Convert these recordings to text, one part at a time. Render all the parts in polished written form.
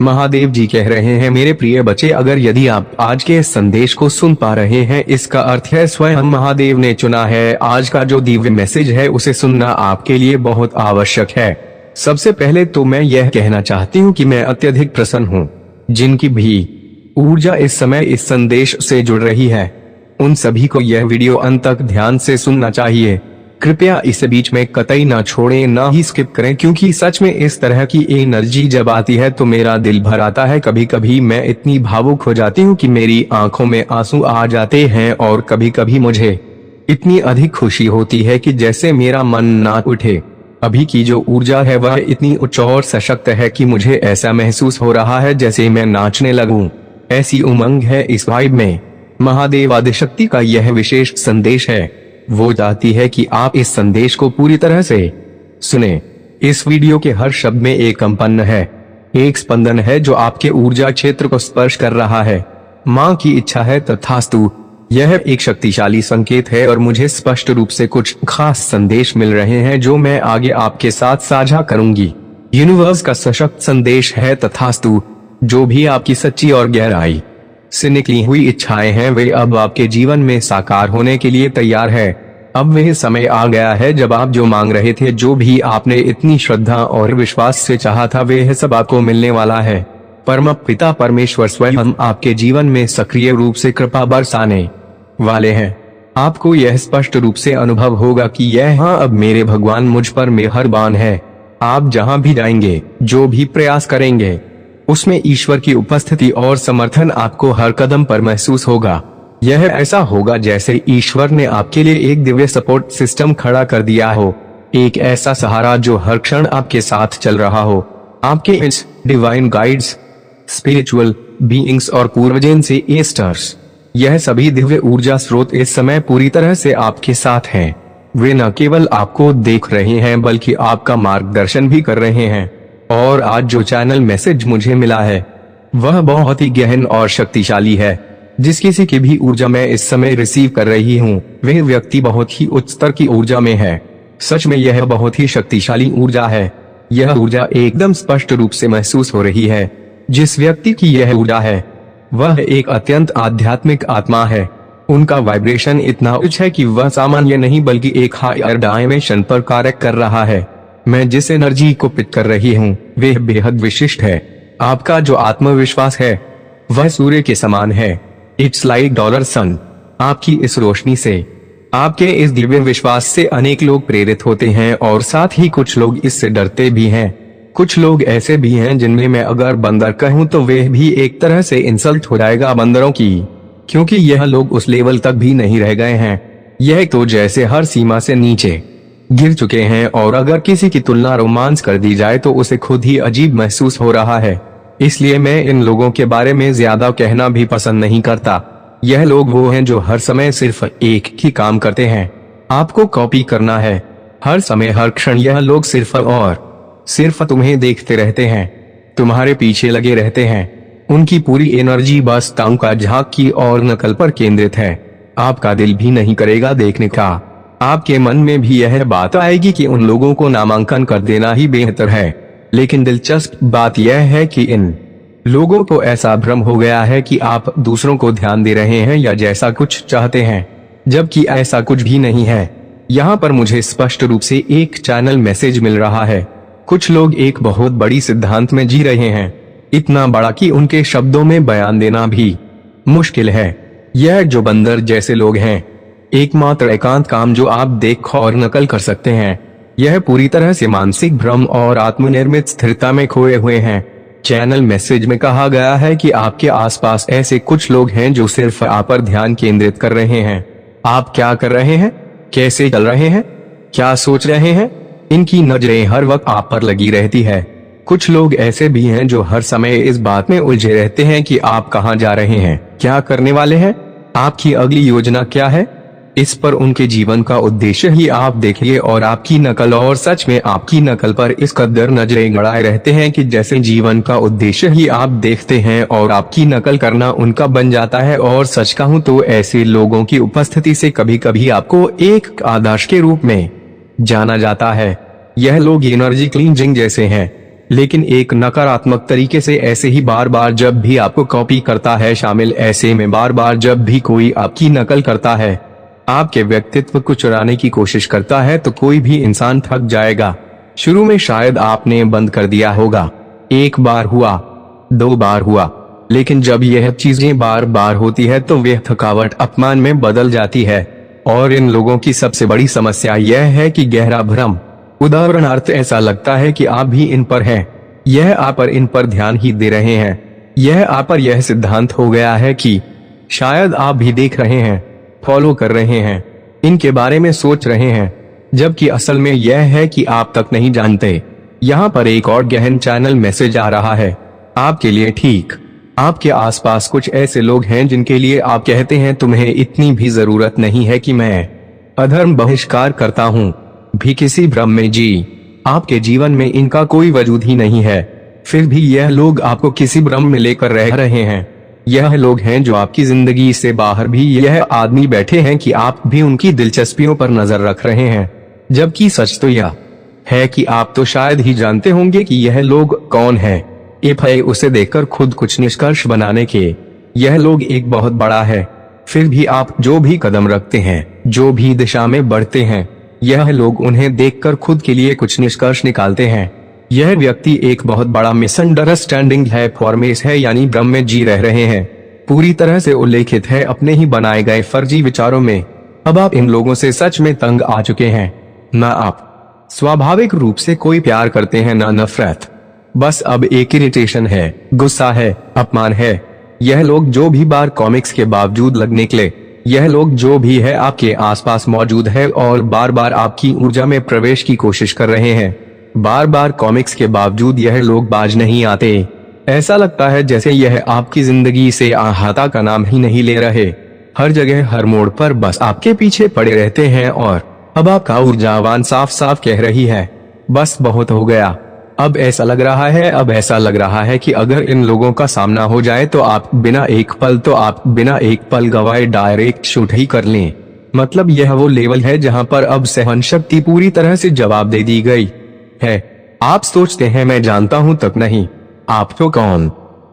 महादेव जी कह रहे हैं, मेरे प्रिय बच्चे, अगर यदि आप आज के इस संदेश को सुन पा रहे हैं, इसका अर्थ है स्वयं महादेव ने चुना है। आज का जो दिव्य मैसेज है उसे सुनना आपके लिए बहुत आवश्यक है। सबसे पहले तो मैं यह कहना चाहती हूँ कि मैं अत्यधिक प्रसन्न हूँ जिनकी भी ऊर्जा इस समय इस संदेश से जुड़ रही है, उन सभी को यह वीडियो अंत तक ध्यान से सुनना चाहिए। कृपया इसे बीच में कतई ना छोड़ें, ना ही स्किप करें, क्योंकि सच में इस तरह की एनर्जी जब आती है तो मेरा दिल भर आता है। कभी कभी मैं इतनी भावुक हो जाती हूँ कि मेरी आंखों में आंसू आ जाते हैं, और कभी कभी मुझे इतनी अधिक खुशी होती है कि जैसे मेरा मन नाच उठे। अभी की जो ऊर्जा है वह इतनी उच्च और सशक्त है कि मुझे ऐसा महसूस हो रहा है जैसे मैं नाचने लगूं। ऐसी उमंग है इस वाइब में। महादेव आदिशक्ति का यह विशेष संदेश है। वो चाहती है कि आप इस संदेश को पूरी तरह से सुने। इस वीडियो के हर शब्द में एक कंपन है, एक स्पंदन है जो आपके ऊर्जा क्षेत्र को स्पर्श कर रहा है। माँ की इच्छा है तथास्तु। यह एक शक्तिशाली संकेत है और मुझे स्पष्ट रूप से कुछ खास संदेश मिल रहे हैं जो मैं आगे आपके साथ साझा करूंगी। यूनिवर्स का सशक्त संदेश है तथास्तु। जो भी आपकी सच्ची और गहराई से निकली हुई इच्छाएं हैं वे अब आपके जीवन में साकार होने के लिए तैयार है। अब वह समय आ गया है जब आप जो मांग रहे थे, जो भी आपने इतनी श्रद्धा और विश्वास से चाहा था, वह सब आपको मिलने वाला है। परम पिता परमेश्वर स्वयं आपके जीवन में सक्रिय रूप से कृपा बरसाने वाले हैं। आपको यह स्पष्ट रूप से अनुभव होगा कि यह हाँ, अब मेरे भगवान मुझ पर मेहरबान है। आप जहाँ भी जाएंगे, जो भी प्रयास करेंगे, उसमें ईश्वर की उपस्थिति और समर्थन आपको हर कदम पर महसूस होगा। यह ऐसा होगा जैसे ईश्वर ने आपके लिए एक दिव्य सपोर्ट सिस्टम खड़ा कर दिया हो, एक ऐसा सहारा जो हर क्षण आपके साथ चल रहा हो। आपके इस डिवाइन गाइड्स, स्पिरिचुअल बीइंग्स और पूर्वजन से एस्टर्स, यह सभी दिव्य ऊर्जा स्रोत इस समय पूरी तरह से आपके साथ हैं। वे न केवल आपको देख रहे हैं बल्कि आपका मार्गदर्शन भी कर रहे हैं। और आज जो चैनल मैसेज मुझे मिला है वह बहुत ही गहन और शक्तिशाली है। जिस किसी की भी ऊर्जा मैं इस समय रिसीव कर रही हूँ, वह व्यक्ति बहुत ही उच्च स्तर की ऊर्जा में है। सच में यह बहुत ही शक्तिशाली ऊर्जा है। यह ऊर्जा एकदम स्पष्ट रूप से महसूस हो रही है। जिस व्यक्ति की यह ऊर्जा है वह एक अत्यंत आध्यात्मिक आत्मा है। उनका वाइब्रेशन इतना उच्च है कि वह सामान्य नहीं बल्कि एक हायर डायमेंशन पर कार्य कर रहा है। मैं जिस एनर्जी को पिक कर रही हूँ वह बेहद विशिष्ट है। आपका जो आत्मविश्वास है वह सूर्य के समान है। इट्स लाइक डॉलर सन। आपकी इस रोशनी से, आपके इस दिव्य विश्वास से अनेक लोग प्रेरित होते हैं और साथ ही कुछ लोग इससे डरते भी हैं। कुछ लोग ऐसे भी हैं जिनमें मैं अगर बंदर कहूँ तो वह भी एक तरह से इंसल्ट हो जाएगा बंदरों की, क्योंकि यह लोग उस लेवल तक भी नहीं रह गए हैं। यह तो जैसे हर सीमा से नीचे गिर चुके हैं, और अगर किसी की तुलना रोमांस कर दी जाए तो उसे खुद ही अजीब महसूस हो रहा है। इसलिए मैं इन लोगों के बारे में ज्यादा कहना भी पसंद नहीं करता। यह लोग वो हैं जो हर समय सिर्फ एक ही काम करते हैं, आपको कॉपी करना है। हर समय हर क्षण यह लोग सिर्फ और सिर्फ तुम्हें देखते रहते हैं, तुम्हारे पीछे लगे रहते हैं। उनकी पूरी एनर्जी बस ताऊ का झांक की और नकल पर केंद्रित है। आपका दिल भी नहीं करेगा देखने का। आपके मन में भी यह बात आएगी कि उन लोगों को नामांकन कर देना ही बेहतर है। लेकिन दिलचस्प बात यह है कि इन लोगों को ऐसा भ्रम हो गया है कि आप दूसरों को ध्यान दे रहे हैं या जैसा कुछ चाहते हैं, जबकि ऐसा कुछ भी नहीं है। यहाँ पर मुझे स्पष्ट रूप से एक चैनल मैसेज मिल रहा है। कुछ लोग एक बहुत बड़ी सिद्धांत में जी रहे हैं, इतना बड़ा कि उनके शब्दों में बयान देना भी मुश्किल है। यह जो बंदर जैसे लोग हैं, एकमात्र एकांत काम जो आप देख और नकल कर सकते हैं, यह पूरी तरह से मानसिक भ्रम और आत्मनिर्मित स्थिरता में खोए हुए हैं। चैनल मैसेज में कहा गया है कि आपके आसपास ऐसे कुछ लोग हैं जो सिर्फ आप पर ध्यान केंद्रित कर रहे हैं। आप क्या कर रहे हैं, कैसे चल रहे हैं, क्या सोच रहे हैं, इनकी नजरें हर वक्त आप पर लगी रहती है। कुछ लोग ऐसे भी हैं जो हर समय इस बात में उलझे रहते हैं कि आप कहां जा रहे हैं, क्या करने वाले हैं, आपकी अगली योजना क्या है। इस पर उनके जीवन का उद्देश्य ही आप देखिए और आपकी नकल, और सच में आपकी नकल पर इस कदर नजरें गड़ाए रहते हैं कि जैसे जीवन का उद्देश्य ही आप देखते हैं और आपकी नकल करना उनका बन जाता है। और सच कहूं तो ऐसे लोगों की उपस्थिति से कभी कभी आपको एक आदर्श के रूप में जाना जाता है। यह लोग एनर्जी क्लींजिंग जैसे हैं। लेकिन एक नकारात्मक तरीके से। ऐसे ही बार बार जब भी आपको कॉपी करता है शामिल, ऐसे में बार बार जब भी कोई आपकी नकल करता है, आपके व्यक्तित्व को चुराने की कोशिश करता है, तो कोई भी इंसान थक जाएगा। शुरू में शायद आपने बंद कर दिया होगा, एक बार हुआ, 2 बार हुआ, लेकिन जब यह चीजें बार बार होती है तो वह थकावट अपमान में बदल जाती है। और इन लोगों की सबसे बड़ी समस्या यह है कि गहरा भ्रम, उदाहरणार्थ ऐसा लगता है कि आप भी इन पर हैं, यह आप पर इन पर ध्यान ही दे रहे हैं, यह आप पर यह सिद्धांत हो गया है कि शायद आप भी देख रहे हैं, फॉलो कर रहे हैं, इनके बारे में सोच रहे हैं, जबकि असल में यह है कि आप तक नहीं जानते। यहाँ पर एक और गहन चैनल मैसेज आ रहा है आपके लिए। ठीक आपके आसपास कुछ ऐसे लोग हैं जिनके लिए आप कहते हैं तुम्हें इतनी भी जरूरत नहीं है कि मैं अधर्म बहिष्कार करता हूँ, भी किसी भ्रम में जी। आपके जीवन में इनका कोई वजूद ही नहीं है, फिर भी यह लोग आपको किसी भ्रम में लेकर रह रहे हैं। यह लोग हैं जो आपकी जिंदगी से बाहर भी यह आदमी बैठे हैं कि आप भी उनकी दिलचस्पियों पर नजर रख रहे हैं, जबकि सच तो यह है कि आप तो शायद ही जानते होंगे कि यह लोग कौन है। इफ है उसे देखकर खुद कुछ निष्कर्ष बनाने के, यह लोग एक बहुत बड़ा है। फिर भी आप जो भी कदम रखते हैं, जो भी दिशा में बढ़ते हैं, यह लोग उन्हें देखकर खुद के लिए कुछ निष्कर्ष निकालते हैं। यह व्यक्ति एक बहुत बड़ा मिसअंडरस्टैंडिंग है, फॉर्मेस है, यानी भ्रम में जी रह रहे हैं, पूरी तरह से उल्लेखित है अपने ही बनाए गए फर्जी विचारों में। अब आप इन लोगों से सच में तंग आ चुके हैं। ना आप स्वाभाविक रूप से कोई प्यार करते हैं, ना नफरत, बस अब एक इरिटेशन है, गुस्सा है, अपमान है। यह लोग जो भी बार कॉमिक्स के बावजूद लग निकले, यह लोग जो भी है आपके आसपास मौजूद है और बार बार आपकी ऊर्जा में प्रवेश की कोशिश कर रहे हैं। बार बार कॉमिक्स के बावजूद यह लोग बाज नहीं आते। ऐसा लगता है जैसे यह आपकी जिंदगी से अहाता का नाम ही नहीं ले रहे। हर जगह, हर मोड़ पर बस आपके पीछे पड़े रहते हैं। और अब आपका ऊर्जावान साफ साफ कह रही है, बस बहुत हो गया। अब ऐसा लग रहा है कि अगर इन लोगों का सामना हो जाए तो आप बिना एक पल गवाए डायरेक्ट शूट ही कर लें। मतलब यह वो लेवल है जहां पर अब सहन शक्ति पूरी तरह से जवाब दे दी गई है। आप सोचते हैं मैं जानता हूं तक नहीं, आप तो कौन,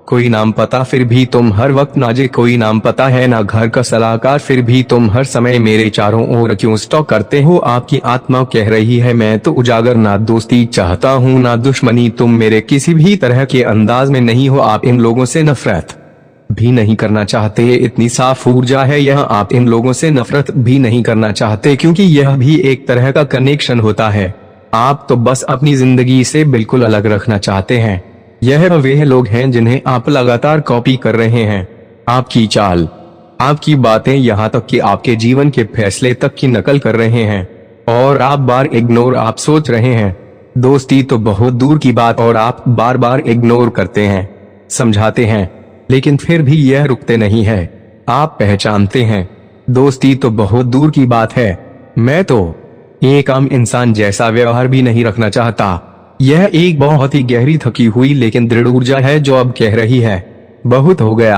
कोई नाम पता, फिर भी तुम हर वक्त नाजे, कोई नाम पता है ना घर का सलाहकार, फिर भी तुम हर समय मेरे चारों ओर क्यों स्टॉक करते हो। आपकी आत्मा कह रही है मैं तो उजागर, ना दोस्ती चाहता हूँ ना दुश्मनी, तुम मेरे किसी भी तरह के अंदाज में नहीं हो। आप इन लोगों से नफरत भी नहीं करना चाहते, इतनी साफ ऊर्जा है यह, आप इन लोगों से नफरत भी नहीं करना चाहते, क्योंकि यह भी एक तरह का कनेक्शन होता है। आप तो बस अपनी जिंदगी से बिल्कुल अलग रखना चाहते हैं। यह वे लोग हैं जिन्हें आप लगातार कॉपी कर रहे हैं, आपकी चाल, आपकी बातें, यहाँ तक कि आपके जीवन के फैसले तक की नकल कर रहे हैं। और आप बार इग्नोर, आप सोच रहे हैं दोस्ती तो बहुत दूर की बात, और आप बार बार इग्नोर करते हैं, समझाते हैं, लेकिन फिर भी यह रुकते नहीं है। आप पहचानते हैं दोस्ती तो बहुत दूर की बात है, मैं तो एक आम इंसान जैसा व्यवहार भी नहीं रखना चाहता। यह एक बहुत ही गहरी थकी हुई लेकिन दृढ़ ऊर्जा है जो अब कह रही है बहुत हो गया।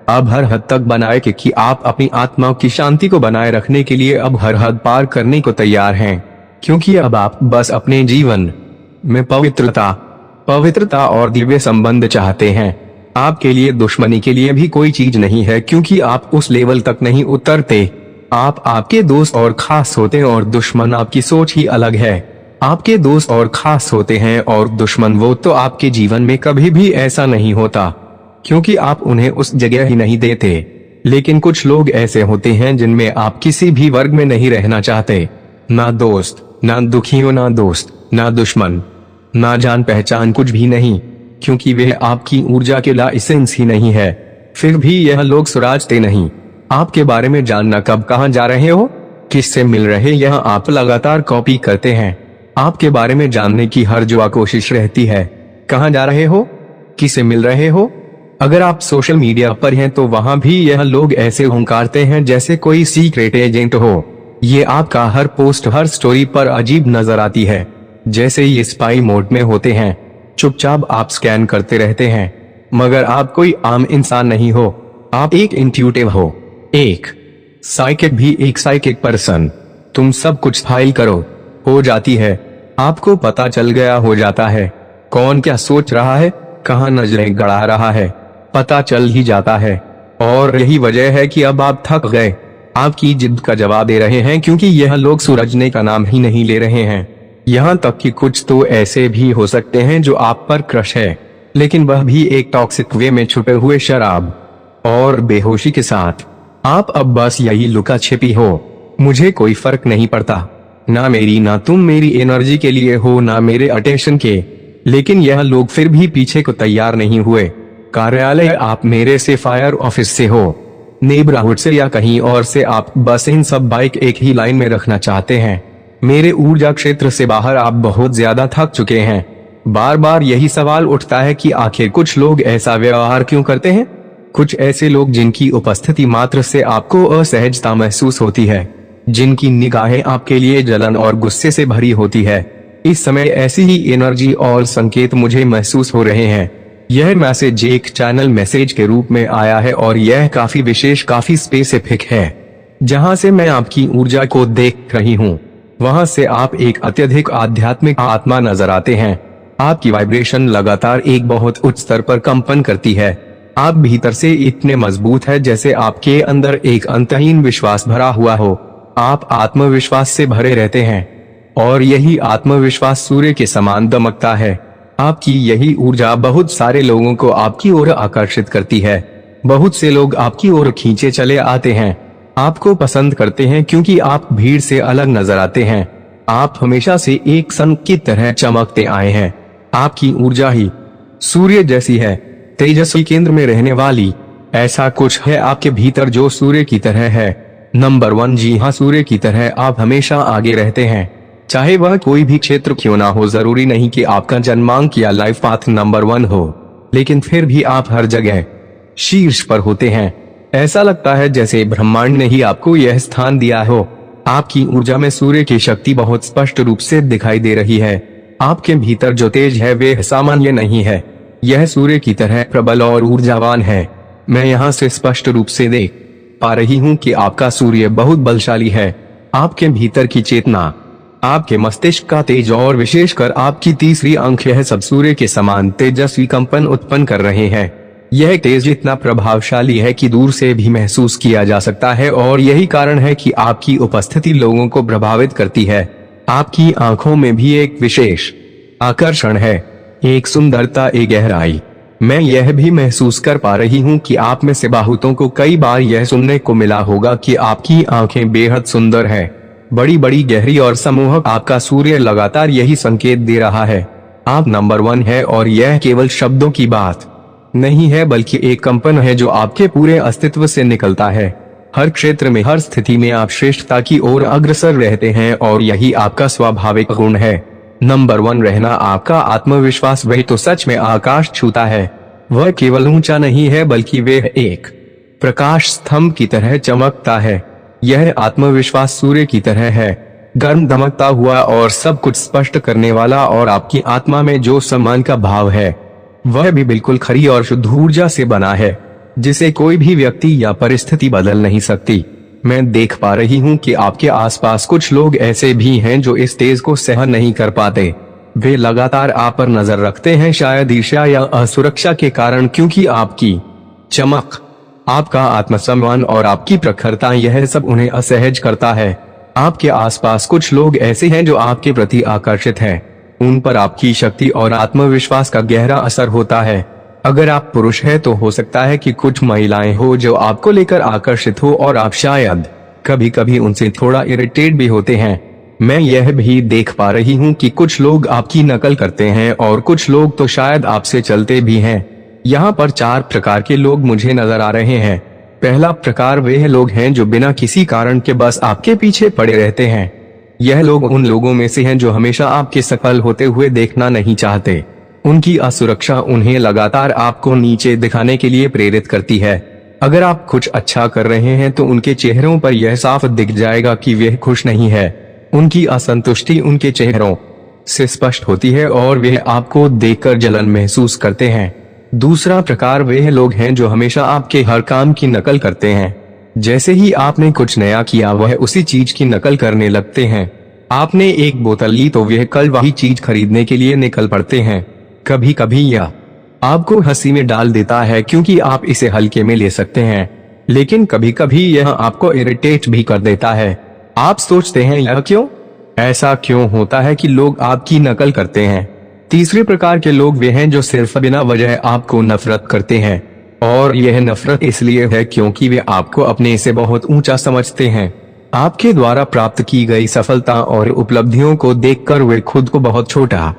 अब हर हद तक बनाए कि आप अपनी आत्मा की शांति को बनाए रखने के लिए अब हर हद पार करने को तैयार हैं, क्योंकि अब आप बस अपने जीवन में पवित्रता और दिव्य संबंध चाहते हैं। आपके लिए दुश्मनी के लिए भी कोई चीज नहीं है, क्योंकि आप उस लेवल तक नहीं उतरते। आप आपके दोस्त और खास होते हैं और दुश्मन आपकी सोच ही अलग है। आपके दोस्त और खास होते हैं और दुश्मन वो तो आपके जीवन में कभी भी ऐसा नहीं होता, क्योंकि आप उन्हें उस जगह ही नहीं देते। लेकिन कुछ लोग ऐसे होते हैं जिनमें आप किसी भी वर्ग में नहीं रहना चाहते, ना दोस्त, ना दुखियों, ना दोस्त, ना दुश्मन, ना जान पहचान, कुछ भी नहीं, क्योंकि वे आपकी ऊर्जा के लाइसेंस ही नहीं है। फिर भी यह लोग सुराजते नहीं। आपके बारे में जानना कब कहाँ जा रहे हो, किससे मिल रहे, यह आप लगातार कॉपी करते हैं। आपके बारे में जानने की हर जुआ कोशिश रहती है, कहाँ जा रहे हो, किसे मिल रहे हो। अगर आप सोशल मीडिया पर हैं तो वहां भी यह लोग ऐसे हुंकारते हैं जैसे कोई सीक्रेट एजेंट हो। ये आपका हर पोस्ट, हर स्टोरी पर अजीब नजर आती है, जैसे ये स्पाई मोड में होते हैं। चुपचाप आप स्कैन करते रहते हैं, मगर आप कोई आम इंसान नहीं हो। आप एक इंट्यूटिव हो, एक साइकिक भी, एक साइकिक पर्सन। तुम सब कुछ फाइल करो, हो जाती है, आपको पता चल गया हो जाता है। कौन क्या सोच रहा है, कहाँ नजरें गड़ा रहा है, पता चल ही जाता है। और यही वजह है कि अब आप थक गए, आपकी जिद का जवाब दे रहे हैं, क्योंकि यह लोग सूरजने का नाम ही नहीं ले रहे हैं। यहाँ तक कि कुछ तो ऐसे भी हो सकते हैं जो आप पर क्रश है, लेकिन वह भी एक टॉक्सिक वे में छुपे हुए शराब और बेहोशी के साथ। आप अब बस यही लुका छिपी हो, मुझे कोई फर्क नहीं पड़ता, ना मेरी ना तुम मेरी एनर्जी के लिए हो, ना मेरे अटेंशन के। लेकिन यह लोग फिर भी पीछे को तैयार नहीं हुए। कार्यालय आप मेरे से, फायर ऑफिस से हो, नेबरहुड से या कहीं और से, आप बस इन सब बाइक एक ही लाइन में रखना चाहते हैं। मेरे ऊर्जा क्षेत्र से बाहर आप बहुत ज्यादा थक चुके हैं। बार बार यही सवाल उठता है कि आखिर कुछ लोग ऐसा व्यवहार क्यों करते हैं। कुछ ऐसे लोग जिनकी उपस्थिति मात्र से आपको असहजता महसूस होती है, जिनकी निगाहें आपके लिए जलन और गुस्से से भरी होती है। इस समय ऐसी ही एनर्जी और संकेत मुझे महसूस हो रहे हैं। यह मैसेज एक चैनल मैसेज के रूप में आया है और यह काफी विशेष, काफी स्पेसिफिक है। जहां से मैं आपकी ऊर्जा को देख रही हूँ, वहां से आप एक अत्यधिक आध्यात्मिक आत्मा नजर आते हैं। आपकी वाइब्रेशन लगातार एक बहुत उच्च स्तर पर कंपन करती है। आप भीतर से इतने मजबूत है जैसे आपके अंदर एक अंतहीन विश्वास भरा हुआ हो। आप आत्मविश्वास से भरे रहते हैं और यही आत्मविश्वास सूर्य के समान दमकता है। आपकी यही ऊर्जा बहुत सारे लोगों को आपकी ओर आकर्षित करती है। बहुत से लोग आपकी ओर खींचे चले आते हैं, आपको पसंद करते हैं क्योंकि आप भीड़ से अलग नजर आते हैं। आप हमेशा से एक सन की तरह चमकते आए हैं। आपकी ऊर्जा ही सूर्य जैसी है, तेजस्वी केंद्र में रहने वाली। ऐसा कुछ है आपके भीतर जो सूर्य की तरह है। नंबर 1, जी हाँ, सूर्य की तरह आप हमेशा आगे रहते हैं, चाहे वह कोई भी क्षेत्र क्यों ना हो। जरूरी नहीं कि आपका जन्मांक या लाइफ पाथ नंबर 1 हो, लेकिन फिर भी आप हर जगह शीर्ष पर होते हैं। ऐसा लगता है जैसे ब्रह्मांड ने ही आपको यह स्थान दिया हो। आपकी ऊर्जा में सूर्य की शक्ति बहुत स्पष्ट रूप से दिखाई दे रही है। आपके भीतर जो तेज है वे सामान्य नहीं है, यह सूर्य की तरह प्रबल और ऊर्जावान है। मैं यहाँ से स्पष्ट रूप से देख पा रही हूँ कि आपका सूर्य बहुत बलशाली है। आपके भीतर की चेतना, आपके मस्तिष्क का तेज और विशेषकर आपकी तीसरी आंख, यह सब सूर्य के समान तेजस्वी कंपन उत्पन्न कर रहे हैं। यह तेज इतना प्रभावशाली है कि दूर से भी महसूस किया जा सकता है और यही कारण है कि आपकी उपस्थिति लोगों को प्रभावित करती है। आपकी आंखों में भी एक विशेष आकर्षण है, एक सुंदरता, एक गहराई। मैं यह भी महसूस कर पा रही हूँ कि आप में से बहुतों को कई बार यह सुनने को मिला होगा कि आपकी आंखें बेहद सुंदर है, बड़ी बड़ी, गहरी और सम्मोहक। आपका सूर्य लगातार यही संकेत दे रहा है, आप नंबर 1 है। और यह केवल शब्दों की बात नहीं है, बल्कि एक कंपन है जो आपके पूरे अस्तित्व से निकलता है। हर क्षेत्र में, हर स्थिति में आप श्रेष्ठता की ओर अग्रसर रहते हैं और यही आपका स्वाभाविक गुण है। नंबर 1 रहना, आपका आत्मविश्वास वही तो सच में आकाश छूता है। वह केवल ऊंचा नहीं है, बल्कि वह एक प्रकाश स्तंभ की तरह चमकता है। यह आत्मविश्वास सूर्य की तरह है, गर्म, दमकता हुआ और सब कुछ स्पष्ट करने वाला। और आपकी आत्मा में जो सम्मान का भाव है, वह भी बिल्कुल खरी और शुद्ध ऊर्जा से बना है, जिसे कोई भी व्यक्ति या परिस्थिति बदल नहीं सकती। मैं देख पा रही हूँ कि आपके आसपास कुछ लोग ऐसे भी हैं जो इस तेज को सहन नहीं कर पाते। वे लगातार आप पर नजर रखते हैं, शायद ईर्ष्या या असुरक्षा के कारण, क्योंकि आपकी चमक, आपका आत्मसम्मान और आपकी प्रखरता, यह सब उन्हें असहज करता है। आपके आसपास कुछ लोग ऐसे हैं जो आपके प्रति आकर्षित हैं, उन पर आपकी शक्ति और आत्मविश्वास का गहरा असर होता है। अगर आप पुरुष हैं तो हो सकता है कि कुछ महिलाएं हो जो आपको लेकर आकर्षित हो और आप शायद कभी कभी उनसे थोड़ा इरिटेट भी होते हैं। मैं यह भी देख पा रही हूँ कि कुछ लोग आपकी नकल करते हैं और कुछ लोग तो शायद आपसे चलते भी हैं। यहाँ पर 4 प्रकार के लोग मुझे नजर आ रहे हैं। पहला प्रकार वे लोग हैं जो बिना किसी कारण के बस आपके पीछे पड़े रहते हैं। यह लोग उन लोगों में से हैं जो हमेशा आपके सफल होते हुए देखना नहीं चाहते। उनकी असुरक्षा उन्हें लगातार आपको नीचे दिखाने के लिए प्रेरित करती है। अगर आप कुछ अच्छा कर रहे हैं तो उनके चेहरों पर यह साफ दिख जाएगा कि वे खुश नहीं है। उनकी असंतुष्टि उनके चेहरों से स्पष्ट होती है और वे आपको देखकर जलन महसूस करते हैं। दूसरा प्रकार वे लोग हैं जो हमेशा आपके हर काम की नकल करते हैं। जैसे ही आपने कुछ नया किया वह उसी चीज की नकल करने लगते हैं। आपने एक बोतल ली तो वे कल वही चीज खरीदने के लिए निकल पड़ते हैं। कभी कभी यह आपको हंसी में डाल देता है क्योंकि आप इसे हल्के में ले सकते हैं, लेकिन कभी कभी यह आपको इरिटेट भी कर देता है। आप सोचते हैं यह क्यों? ऐसा क्यों होता है कि लोग आपकी नकल करते हैं? तीसरे प्रकार के लोग वे हैं जो सिर्फ बिना वजह आपको नफरत करते हैं, और यह नफरत इसलिए है क्योंकि वे आपको अपने से बहुत ऊंचा समझते हैं। आपके द्वारा प्राप्त की गई सफलता और उपलब्धियों को देखकर वे खुद को बहुत छोटा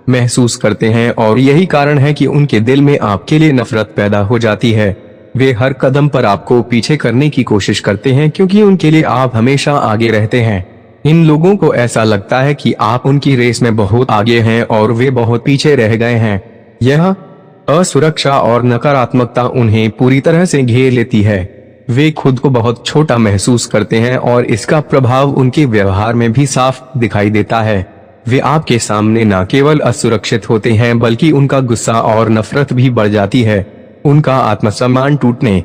महसूस करते हैं, और यही कारण है कि उनके दिल में आपके लिए नफरत पैदा हो जाती है। वे हर कदम पर आपको पीछे करने की कोशिश करते हैं क्योंकि उनके लिए आप हमेशा आगे रहते हैं। इन लोगों को ऐसा लगता है कि आप उनकी रेस में बहुत आगे हैं और वे बहुत पीछे रह गए हैं। यह असुरक्षा और नकारात्मकता उन्हें पूरी तरह से घेर लेती है। वे खुद को बहुत छोटा महसूस करते हैं और इसका प्रभाव उनके व्यवहार में भी साफ दिखाई देता है। वे आपके सामने न केवल असुरक्षित होते हैं बल्कि उनका गुस्सा और नफरत भी बढ़ जाती है। उनका आत्मसम्मान टूटने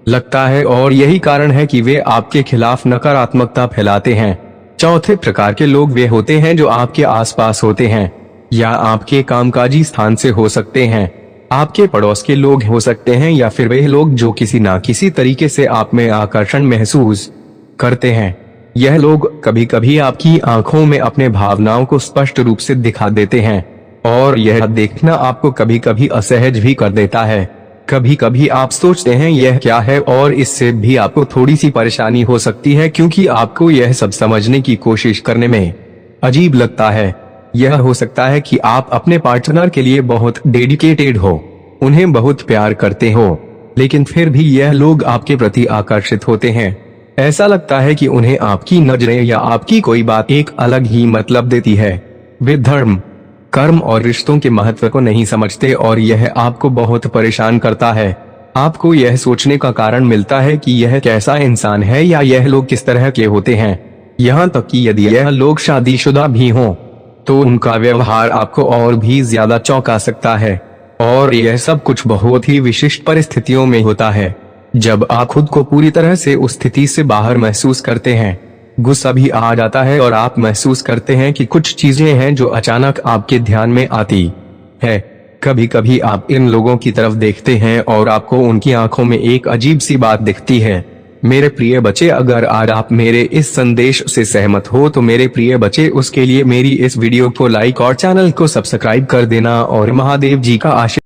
लगता है और यही कारण है कि वे आपके खिलाफ नकारात्मकता फैलाते हैं। चौथे प्रकार के लोग वे होते हैं जो आपके आसपास होते हैं या आपके कामकाजी स्थान से हो सकते हैं, आपके पड़ोस के लोग हो सकते हैं, या फिर वे लोग जो किसी ना किसी तरीके से आप में आकर्षण महसूस करते हैं। यह लोग कभी कभी आपकी आंखों में अपने भावनाओं को स्पष्ट रूप से दिखा देते हैं, और यह देखना आपको कभी कभी असहज भी कर देता है। कभी कभी आप सोचते हैं यह क्या है, और इससे भी आपको थोड़ी सी परेशानी हो सकती है क्योंकि आपको यह सब समझने की कोशिश करने में अजीब लगता है। यह हो सकता है कि आप अपने पार्टनर के लिए बहुत डेडिकेटेड हो, उन्हें बहुत प्यार करते हो, लेकिन फिर भी यह लोग आपके प्रति आकर्षित होते हैं। ऐसा लगता है कि उन्हें आपकी नजरें या आपकी कोई बात एक अलग ही मतलब देती है। वे धर्म, कर्म और रिश्तों के महत्व को नहीं समझते और यह आपको बहुत परेशान करता है। आपको यह सोचने का कारण मिलता है कि यह कैसा इंसान है या यह लोग किस तरह के होते हैं। यहाँ तक कि यदि यह लोग शादीशुदा भी हों तो उनका व्यवहार आपको और भी ज्यादा चौंका सकता है, और यह सब कुछ बहुत ही विशिष्ट परिस्थितियों में होता है जब आप खुद को पूरी तरह से उस स्थिति से बाहर महसूस करते हैं। गुस्सा भी आ जाता है और आप महसूस करते हैं कि कुछ चीजें हैं जो अचानक आपके ध्यान में आती है। कभी कभी आप इन लोगों की तरफ देखते हैं और आपको उनकी आंखों में एक अजीब सी बात दिखती है। मेरे प्रिय बच्चे, अगर आज आप मेरे इस संदेश से सहमत हो तो मेरे प्रिय बच्चे उसके लिए मेरी इस वीडियो को लाइक और चैनल को सब्सक्राइब कर देना, और महादेव जी का आशीर्वाद